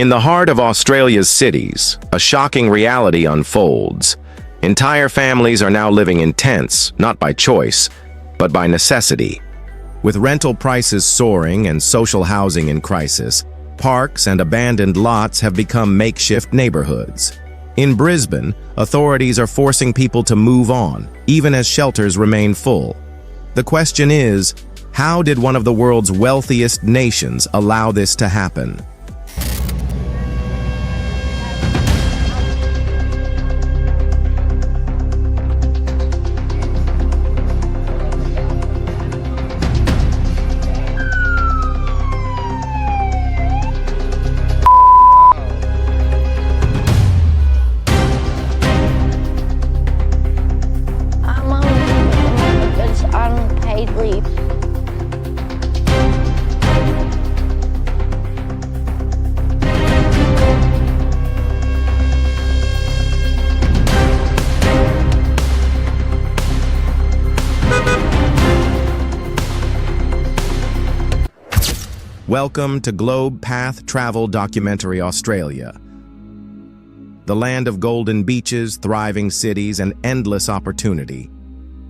In the heart of Australia's cities, a shocking reality unfolds. Entire families are now living in tents, not by choice, but by necessity. With rental prices soaring and social housing in crisis, parks and abandoned lots have become makeshift neighborhoods. In Brisbane, authorities are forcing people to move on, even as shelters remain full. The question is, how did one of the world's wealthiest nations allow this to happen? Welcome to Globe Path Travel Documentary Australia. The land of golden beaches, thriving cities, and endless opportunity.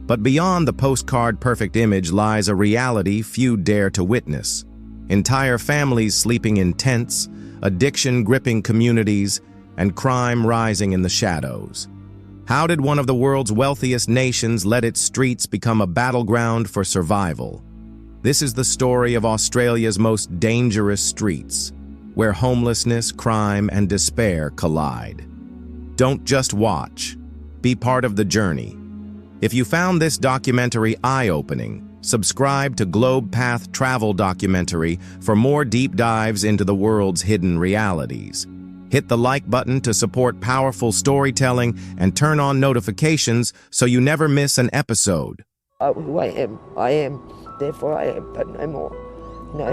But beyond the postcard perfect image lies a reality few dare to witness. Entire families sleeping in tents, addiction gripping communities, and crime rising in the shadows. How did one of the world's wealthiest nations let its streets become a battleground for survival? This is the story of Australia's most dangerous streets, where homelessness, crime, and despair collide. Don't just watch. Be part of the journey. If you found this documentary eye-opening, subscribe to Globe Path Travel Documentary for more deep dives into the world's hidden realities. Hit the like button to support powerful storytelling and turn on notifications so you never miss an episode. Who I am. Therefore I am, but no more.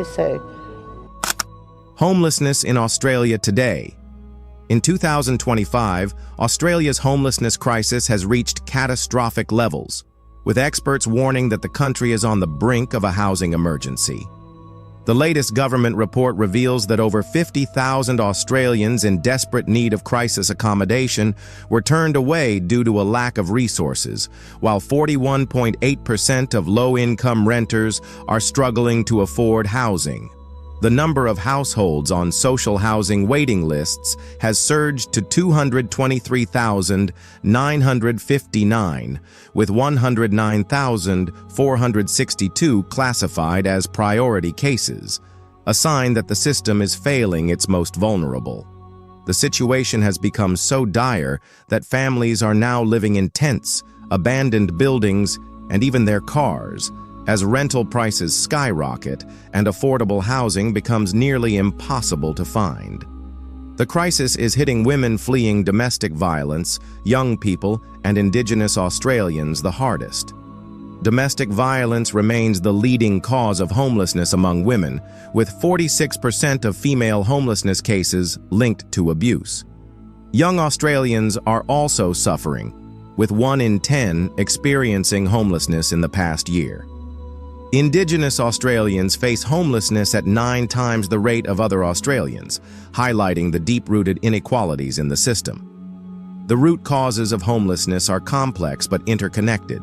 So. Homelessness in Australia today. In 2025, Australia's homelessness crisis has reached catastrophic levels, with experts warning that the country is on the brink of a housing emergency. The latest government report reveals that over 50,000 Australians in desperate need of crisis accommodation were turned away due to a lack of resources, while 41.8% of low-income renters are struggling to afford housing. The number of households on social housing waiting lists has surged to 223,959, with 109,462 classified as priority cases, a sign that the system is failing its most vulnerable. The situation has become so dire that families are now living in tents, abandoned buildings, and even their cars, as rental prices skyrocket and affordable housing becomes nearly impossible to find. The crisis is hitting women fleeing domestic violence, young people, and Indigenous Australians the hardest. Domestic violence remains the leading cause of homelessness among women, with 46% of female homelessness cases linked to abuse. Young Australians are also suffering, with 1 in 10 experiencing homelessness in the past year. Indigenous Australians face homelessness at 9 times the rate of other Australians, highlighting the deep-rooted inequalities in the system. The root causes of homelessness are complex but interconnected.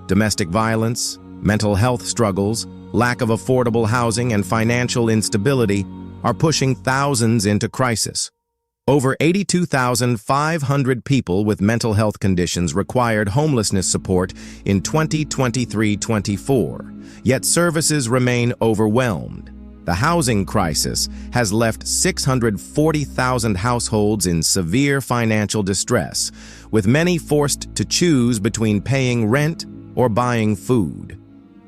Domestic violence, mental health struggles, lack of affordable housing, and financial instability are pushing thousands into crisis. Over 82,500 people with mental health conditions required homelessness support in 2023-24, yet services remain overwhelmed. The housing crisis has left 640,000 households in severe financial distress, with many forced to choose between paying rent or buying food.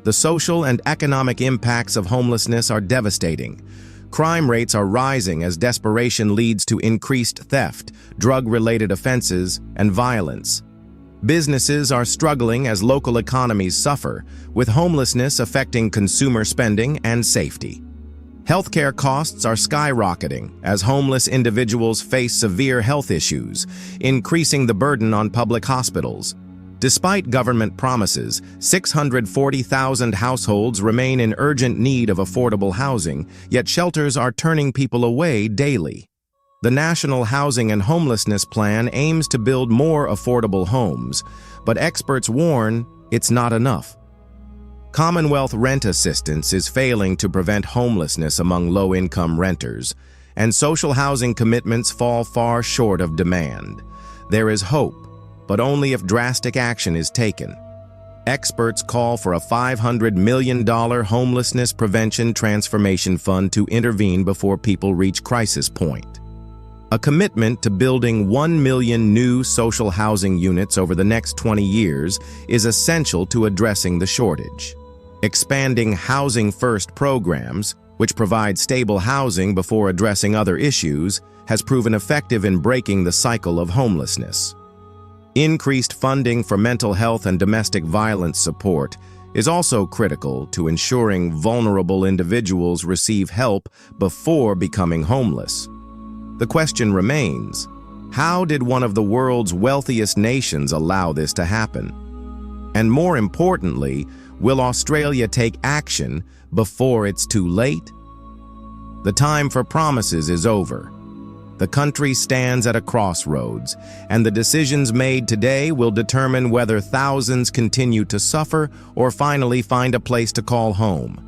The social and economic impacts of homelessness are devastating. Crime rates are rising as desperation leads to increased theft, drug-related offenses, and violence. Businesses are struggling as local economies suffer, with homelessness affecting consumer spending and safety. Healthcare costs are skyrocketing as homeless individuals face severe health issues, increasing the burden on public hospitals. Despite government promises, 640,000 households remain in urgent need of affordable housing, yet shelters are turning people away daily. The National Housing and Homelessness Plan aims to build more affordable homes, but experts warn it's not enough. Commonwealth rent assistance is failing to prevent homelessness among low-income renters, and social housing commitments fall far short of demand. There is hope, but only if drastic action is taken. Experts call for a $500 million homelessness prevention transformation fund to intervene before people reach crisis point. A commitment to building 1 million new social housing units over the next 20 years is essential to addressing the shortage. Expanding Housing First programs, which provide stable housing before addressing other issues, has proven effective in breaking the cycle of homelessness. Increased funding for mental health and domestic violence support is also critical to ensuring vulnerable individuals receive help before becoming homeless. The question remains, how did one of the world's wealthiest nations allow this to happen? And more importantly, will Australia take action before it's too late? The time for promises is over. The country stands at a crossroads, and the decisions made today will determine whether thousands continue to suffer or finally find a place to call home.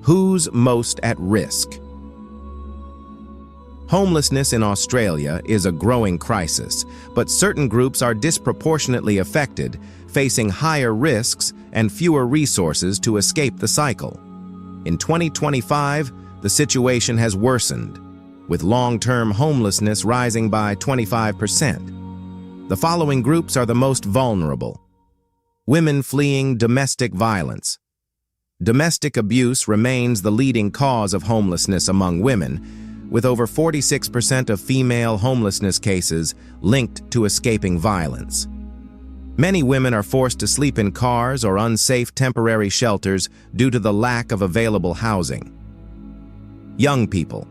Who's most at risk? Homelessness in Australia is a growing crisis, but certain groups are disproportionately affected, facing higher risks and fewer resources to escape the cycle. In 2025, the situation has worsened, with long-term homelessness rising by 25%. The following groups are the most vulnerable. Women fleeing domestic violence. Domestic abuse remains the leading cause of homelessness among women, with over 46% of female homelessness cases linked to escaping violence. Many women are forced to sleep in cars or unsafe temporary shelters due to the lack of available housing. Young people.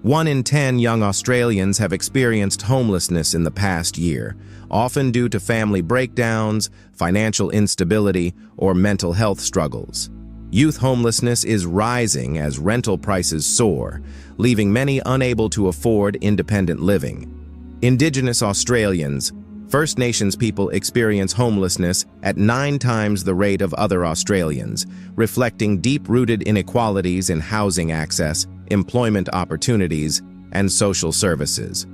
1 in 10 young Australians have experienced homelessness in the past year, often due to family breakdowns, financial instability, or mental health struggles. Youth homelessness is rising as rental prices soar, leaving many unable to afford independent living. Indigenous Australians, First Nations people experience homelessness at 9 times the rate of other Australians, reflecting deep-rooted inequalities in housing access, employment opportunities, and social services.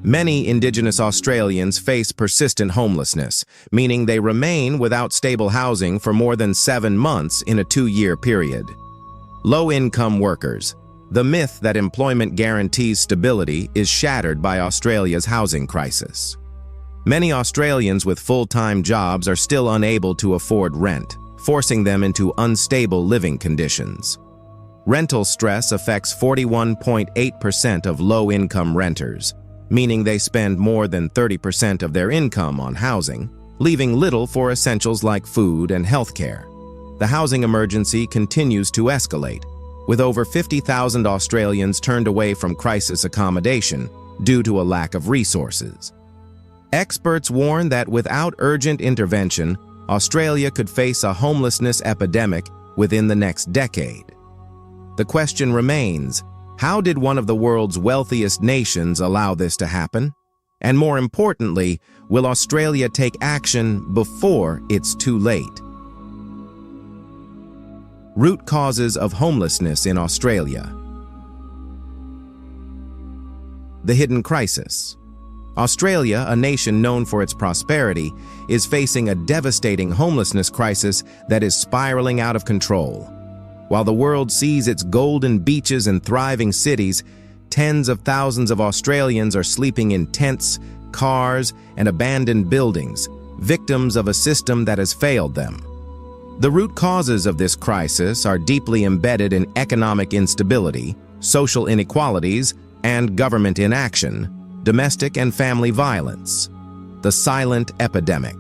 Many Indigenous Australians face persistent homelessness, meaning they remain without stable housing for more than 7 months in a 2-year period. Low-income workers. The myth that employment guarantees stability is shattered by Australia's housing crisis. Many Australians with full-time jobs are still unable to afford rent, forcing them into unstable living conditions. Rental stress affects 41.8% of low-income renters, meaning they spend more than 30% of their income on housing, leaving little for essentials like food and healthcare. The housing emergency continues to escalate, with over 50,000 Australians turned away from crisis accommodation due to a lack of resources. Experts warn that without urgent intervention, Australia could face a homelessness epidemic within the next decade. The question remains, how did one of the world's wealthiest nations allow this to happen? And more importantly, will Australia take action before it's too late? Root causes of homelessness in Australia. The hidden crisis. Australia, a nation known for its prosperity, is facing a devastating homelessness crisis that is spiraling out of control. While the world sees its golden beaches and thriving cities, tens of thousands of Australians are sleeping in tents, cars, and abandoned buildings, victims of a system that has failed them. The root causes of this crisis are deeply embedded in economic instability, social inequalities, and government inaction, domestic and family violence. The silent epidemic.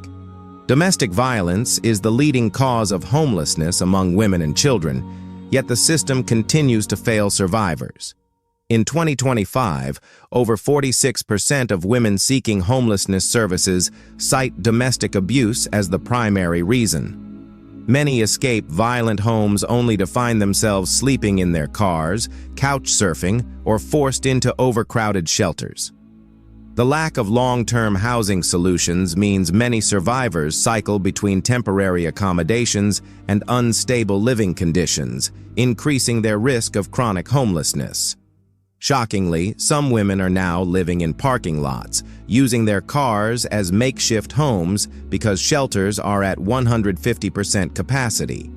Domestic violence is the leading cause of homelessness among women and children, yet the system continues to fail survivors. In 2025, over 46% of women seeking homelessness services cite domestic abuse as the primary reason. Many escape violent homes only to find themselves sleeping in their cars, couch surfing, or forced into overcrowded shelters. The lack of long-term housing solutions means many survivors cycle between temporary accommodations and unstable living conditions, increasing their risk of chronic homelessness. Shockingly, some women are now living in parking lots, using their cars as makeshift homes because shelters are at 150% capacity.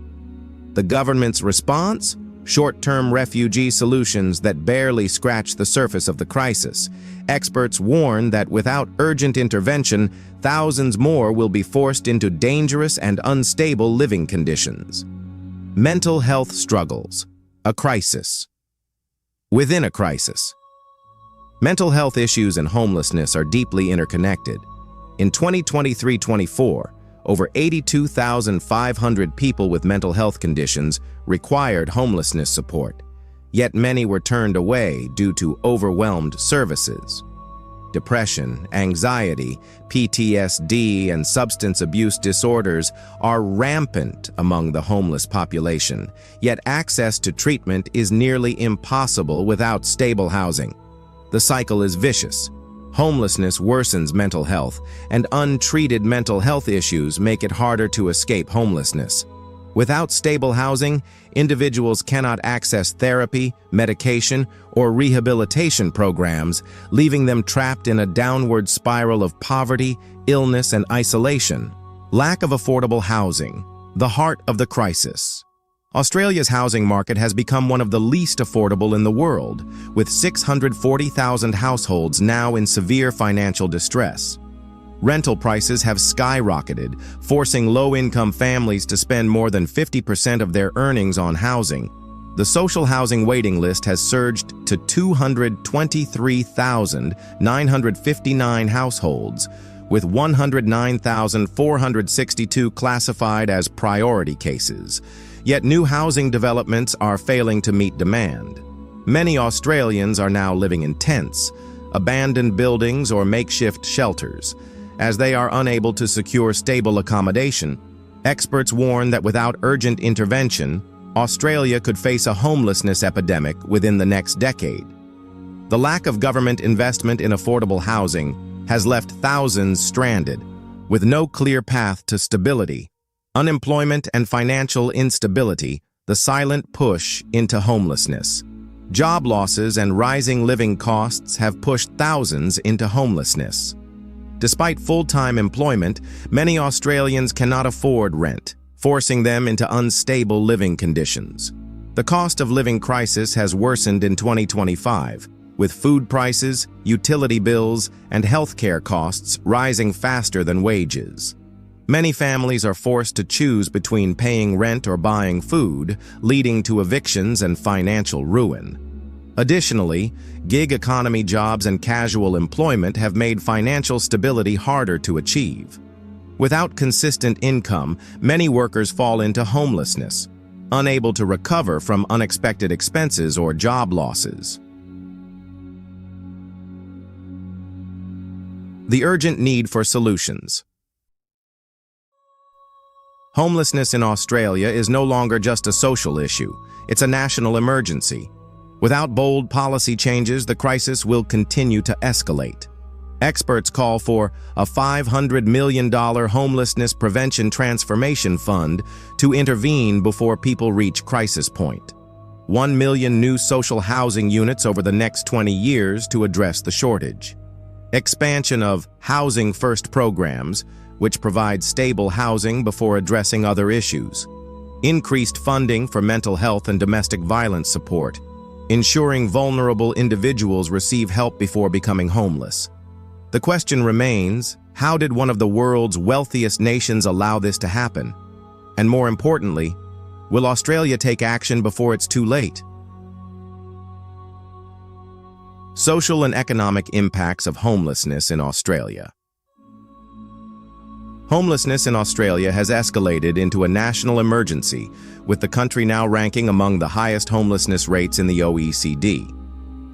The government's response? Short-term refugee solutions that barely scratch the surface of the crisis. Experts warn that without urgent intervention, thousands more will be forced into dangerous and unstable living conditions. Mental health struggles. A crisis. Within a crisis. Mental health issues and homelessness are deeply interconnected. In 2023-24, over 82,500 people with mental health conditions required homelessness support, yet many were turned away due to overwhelmed services. Depression, anxiety, PTSD, and substance abuse disorders are rampant among the homeless population, yet access to treatment is nearly impossible without stable housing. The cycle is vicious. Homelessness worsens mental health, and untreated mental health issues make it harder to escape homelessness. Without stable housing, individuals cannot access therapy, medication, or rehabilitation programs, leaving them trapped in a downward spiral of poverty, illness, and isolation. Lack of affordable housing, the heart of the crisis. Australia's housing market has become one of the least affordable in the world, with 640,000 households now in severe financial distress. Rental prices have skyrocketed, forcing low-income families to spend more than 50% of their earnings on housing. The social housing waiting list has surged to 223,959 households, with 109,462 classified as priority cases. Yet new housing developments are failing to meet demand. Many Australians are now living in tents, abandoned buildings, or makeshift shelters. As they are unable to secure stable accommodation, experts warn that without urgent intervention, Australia could face a homelessness epidemic within the next decade. The lack of government investment in affordable housing has left thousands stranded, with no clear path to stability. Unemployment and financial instability, the silent push into homelessness. Job losses and rising living costs have pushed thousands into homelessness. Despite full-time employment, many Australians cannot afford rent, forcing them into unstable living conditions. The cost of living crisis has worsened in 2025, with food prices, utility bills, and healthcare costs rising faster than wages. Many families are forced to choose between paying rent or buying food, leading to evictions and financial ruin. Additionally, gig economy jobs and casual employment have made financial stability harder to achieve. Without consistent income, many workers fall into homelessness, unable to recover from unexpected expenses or job losses. The urgent need for solutions. Homelessness in Australia is no longer just a social issue, it's a national emergency. Without bold policy changes, the crisis will continue to escalate. Experts call for a $500 million homelessness prevention transformation fund to intervene before people reach crisis point. 1 million new social housing units over the next 20 years to address the shortage. Expansion of Housing First programs, which provide stable housing before addressing other issues. Increased funding for mental health and domestic violence support, ensuring vulnerable individuals receive help before becoming homeless. The question remains, how did one of the world's wealthiest nations allow this to happen? And more importantly, will Australia take action before it's too late? Social and economic impacts of homelessness in Australia. Homelessness in Australia has escalated into a national emergency, with the country now ranking among the highest homelessness rates in the OECD.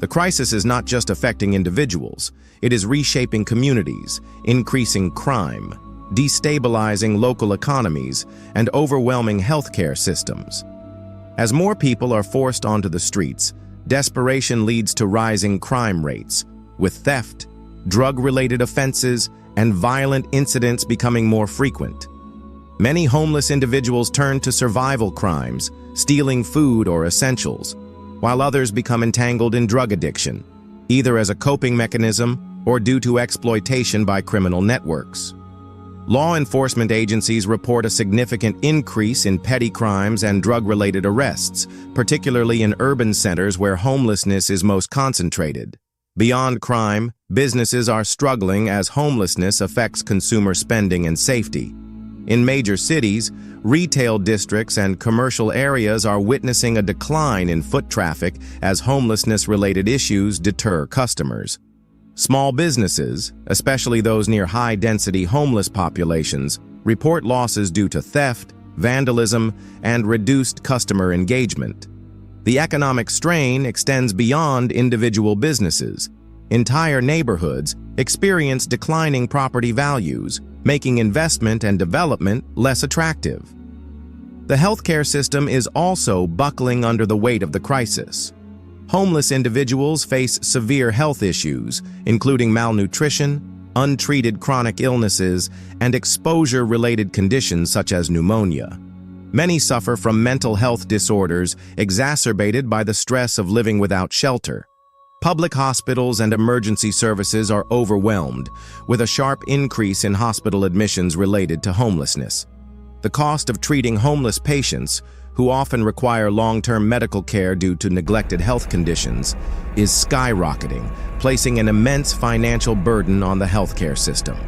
The crisis is not just affecting individuals, it is reshaping communities, increasing crime, destabilizing local economies and overwhelming healthcare systems. As more people are forced onto the streets, desperation leads to rising crime rates, with theft, drug-related offenses, and violent incidents becoming more frequent. Many homeless individuals turn to survival crimes, stealing food or essentials, while others become entangled in drug addiction, either as a coping mechanism or due to exploitation by criminal networks. Law enforcement agencies report a significant increase in petty crimes and drug-related arrests, particularly in urban centers where homelessness is most concentrated. Beyond crime, businesses are struggling as homelessness affects consumer spending and safety. In major cities, retail districts and commercial areas are witnessing a decline in foot traffic as homelessness-related issues deter customers. Small businesses, especially those near high-density homeless populations, report losses due to theft, vandalism, and reduced customer engagement. The economic strain extends beyond individual businesses. Entire neighborhoods experience declining property values, making investment and development less attractive. The healthcare system is also buckling under the weight of the crisis. Homeless individuals face severe health issues, including malnutrition, untreated chronic illnesses, and exposure-related conditions such as pneumonia. Many suffer from mental health disorders exacerbated by the stress of living without shelter. Public hospitals and emergency services are overwhelmed, with a sharp increase in hospital admissions related to homelessness. The cost of treating homeless patients, who often require long-term medical care due to neglected health conditions, is skyrocketing, placing an immense financial burden on the healthcare system.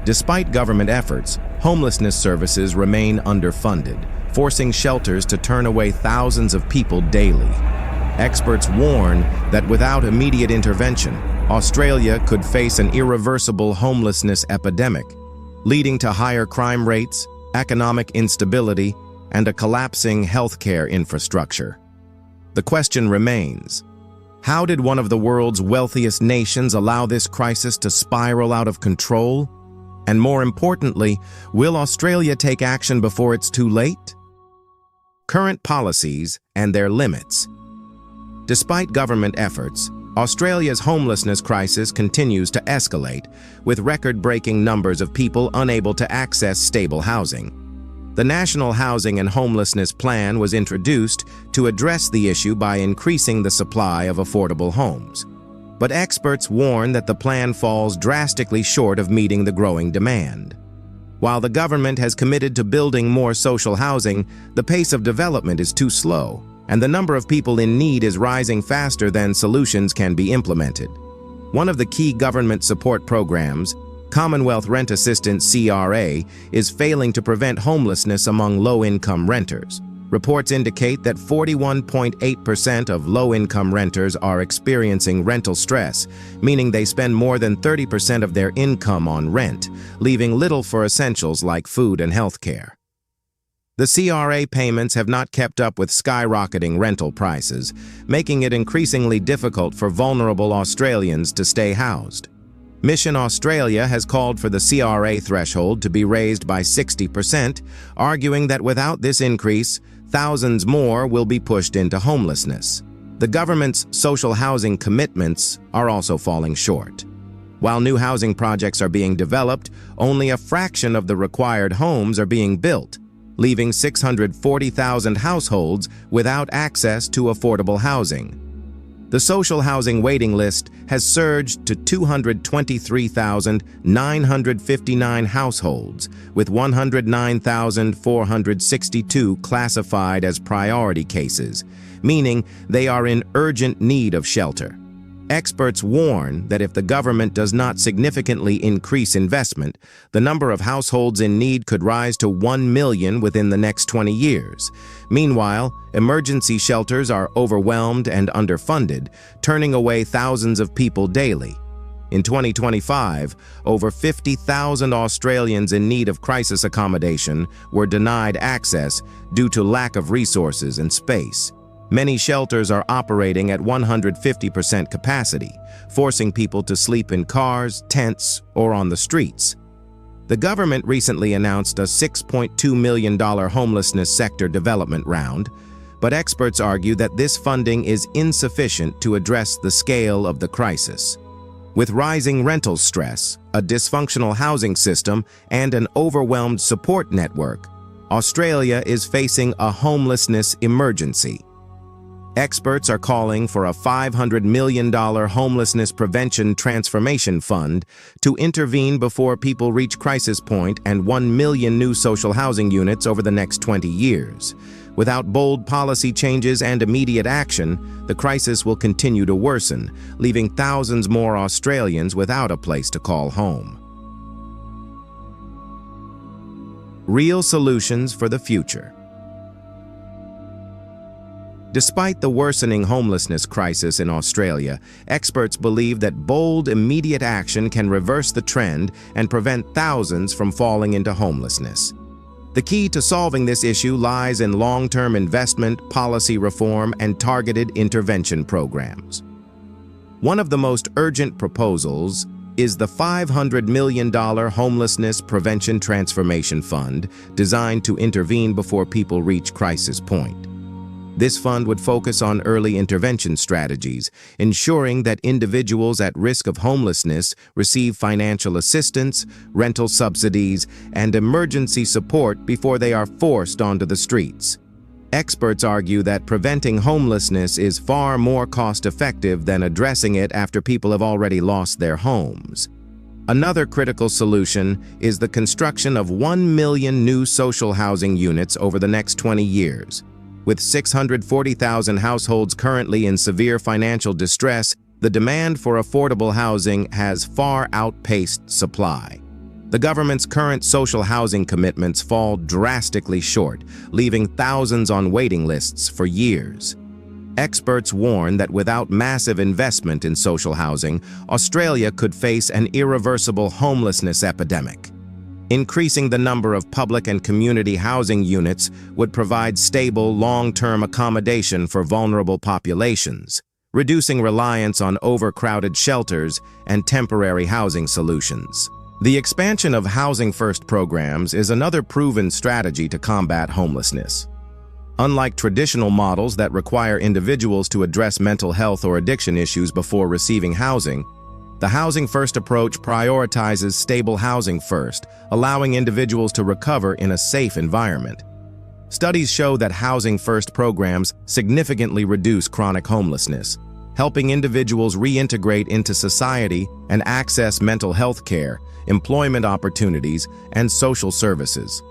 Despite government efforts, homelessness services remain underfunded, forcing shelters to turn away thousands of people daily. Experts warn that without immediate intervention, Australia could face an irreversible homelessness epidemic, leading to higher crime rates, economic instability, and a collapsing healthcare infrastructure. The question remains, how did one of the world's wealthiest nations allow this crisis to spiral out of control? And more importantly, will Australia take action before it's too late? Current policies and their limits. Despite government efforts, Australia's homelessness crisis continues to escalate, with record-breaking numbers of people unable to access stable housing. The National Housing and Homelessness Plan was introduced to address the issue by increasing the supply of affordable homes. But experts warn that the plan falls drastically short of meeting the growing demand. While the government has committed to building more social housing, the pace of development is too slow, and the number of people in need is rising faster than solutions can be implemented. One of the key government support programs, Commonwealth Rent Assistance (CRA), is failing to prevent homelessness among low-income renters. Reports indicate that 41.8% of low-income renters are experiencing rental stress, meaning they spend more than 30% of their income on rent, leaving little for essentials like food and healthcare. The CRA payments have not kept up with skyrocketing rental prices, making it increasingly difficult for vulnerable Australians to stay housed. Mission Australia has called for the CRA threshold to be raised by 60%, arguing that without this increase, thousands more will be pushed into homelessness. The government's social housing commitments are also falling short. While new housing projects are being developed, only a fraction of the required homes are being built, leaving 640,000 households without access to affordable housing. The social housing waiting list has surged to 223,959 households, with 109,462 classified as priority cases, meaning they are in urgent need of shelter. Experts warn that if the government does not significantly increase investment, the number of households in need could rise to 1 million within the next 20 years. Meanwhile, emergency shelters are overwhelmed and underfunded, turning away thousands of people daily. In 2025, over 50,000 Australians in need of crisis accommodation were denied access due to lack of resources and space. Many shelters are operating at 150% capacity, forcing people to sleep in cars, tents, or on the streets. The government recently announced a $6.2 million homelessness sector development round, but experts argue that this funding is insufficient to address the scale of the crisis. With rising rental stress, a dysfunctional housing system, and an overwhelmed support network, Australia is facing a homelessness emergency. Experts are calling for a $500 million homelessness prevention transformation fund to intervene before people reach crisis point and 1 million new social housing units over the next 20 years. Without bold policy changes and immediate action, the crisis will continue to worsen, leaving thousands more Australians without a place to call home. Real solutions for the future. Despite the worsening homelessness crisis in Australia, experts believe that bold, immediate action can reverse the trend and prevent thousands from falling into homelessness. The key to solving this issue lies in long-term investment, policy reform, and targeted intervention programs. One of the most urgent proposals is the $500 million Homelessness Prevention Transformation Fund, designed to intervene before people reach crisis point. This fund would focus on early intervention strategies, ensuring that individuals at risk of homelessness receive financial assistance, rental subsidies, and emergency support before they are forced onto the streets. Experts argue that preventing homelessness is far more cost-effective than addressing it after people have already lost their homes. Another critical solution is the construction of 1 million new social housing units over the next 20 years. With 640,000 households currently in severe financial distress, the demand for affordable housing has far outpaced supply. The government's current social housing commitments fall drastically short, leaving thousands on waiting lists for years. Experts warn that without massive investment in social housing, Australia could face an irreversible homelessness epidemic. Increasing the number of public and community housing units would provide stable, long-term accommodation for vulnerable populations, reducing reliance on overcrowded shelters and temporary housing solutions. The expansion of Housing First programs is another proven strategy to combat homelessness. Unlike traditional models that require individuals to address mental health or addiction issues before receiving housing, the Housing First approach prioritizes stable housing first, allowing individuals to recover in a safe environment. Studies show that Housing First programs significantly reduce chronic homelessness, helping individuals reintegrate into society and access mental health care, employment opportunities, and social services.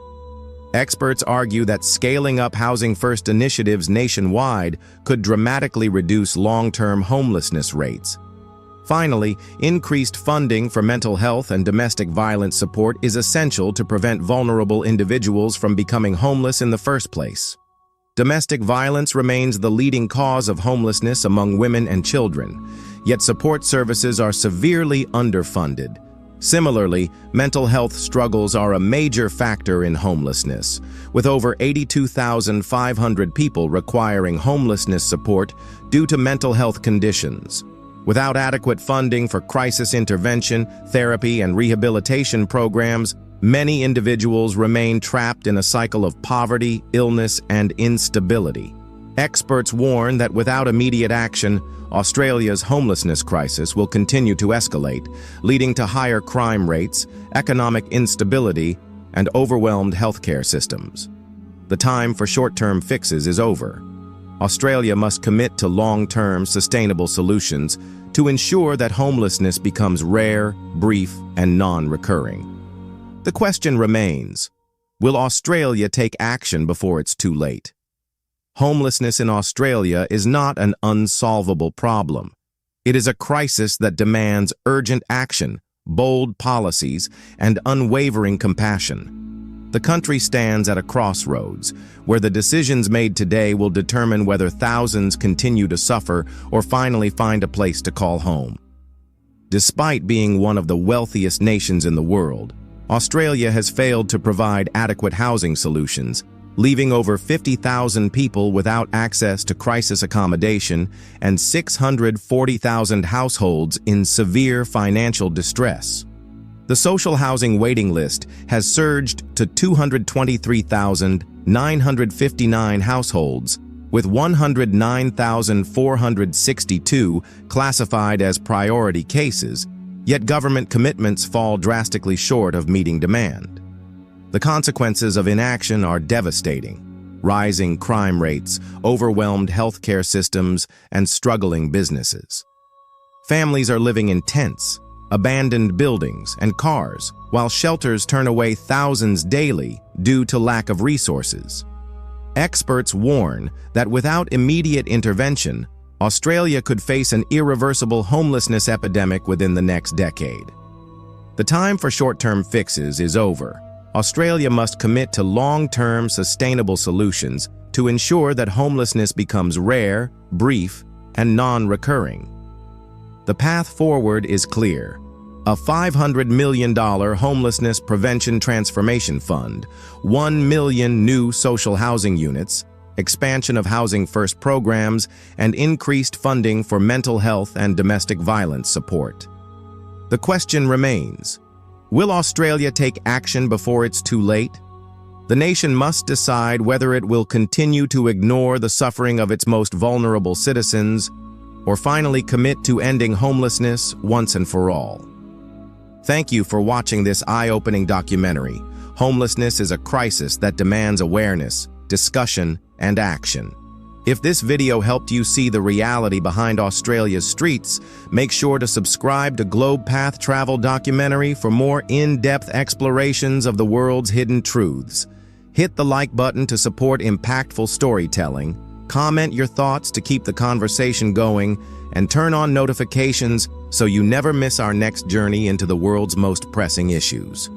Experts argue that scaling up Housing First initiatives nationwide could dramatically reduce long-term homelessness rates. Finally, increased funding for mental health and domestic violence support is essential to prevent vulnerable individuals from becoming homeless in the first place. Domestic violence remains the leading cause of homelessness among women and children, yet support services are severely underfunded. Similarly, mental health struggles are a major factor in homelessness, with over 82,500 people requiring homelessness support due to mental health conditions. Without adequate funding for crisis intervention, therapy, and rehabilitation programs, many individuals remain trapped in a cycle of poverty, illness, and instability. Experts warn that without immediate action, Australia's homelessness crisis will continue to escalate, leading to higher crime rates, economic instability, and overwhelmed healthcare systems. The time for short-term fixes is over. Australia must commit to long-term, sustainable solutions to ensure that homelessness becomes rare, brief, and non-recurring. The question remains, will Australia take action before it's too late? Homelessness in Australia is not an unsolvable problem. It is a crisis that demands urgent action, bold policies, and unwavering compassion. The country stands at a crossroads, where the decisions made today will determine whether thousands continue to suffer or finally find a place to call home. Despite being one of the wealthiest nations in the world, Australia has failed to provide adequate housing solutions, leaving over 50,000 people without access to crisis accommodation and 640,000 households in severe financial distress. The social housing waiting list has surged to 223,959 households, with 109,462 classified as priority cases, yet government commitments fall drastically short of meeting demand. The consequences of inaction are devastating: rising crime rates, overwhelmed healthcare systems, and struggling businesses. Families are living in tents, abandoned buildings, and cars, while shelters turn away thousands daily due to lack of resources. Experts warn that without immediate intervention, Australia could face an irreversible homelessness epidemic within the next decade. The time for short-term fixes is over. Australia must commit to long-term, sustainable solutions to ensure that homelessness becomes rare, brief, and non-recurring. The path forward is clear: a $500 million homelessness prevention transformation fund, 1 million new social housing units, expansion of Housing First programs, and increased funding for mental health and domestic violence support. The question remains: will Australia take action before it's too late? The nation must decide whether it will continue to ignore the suffering of its most vulnerable citizens, or finally commit to ending homelessness once and for all. Thank you for watching this eye-opening documentary. Homelessness is a crisis that demands awareness, discussion, and action. If this video helped you see the reality behind Australia's streets, make sure to subscribe to Globe Path Travel Documentary for more in-depth explorations of the world's hidden truths. Hit the like button to support impactful storytelling, comment your thoughts to keep the conversation going, and turn on notifications so you never miss our next journey into the world's most pressing issues.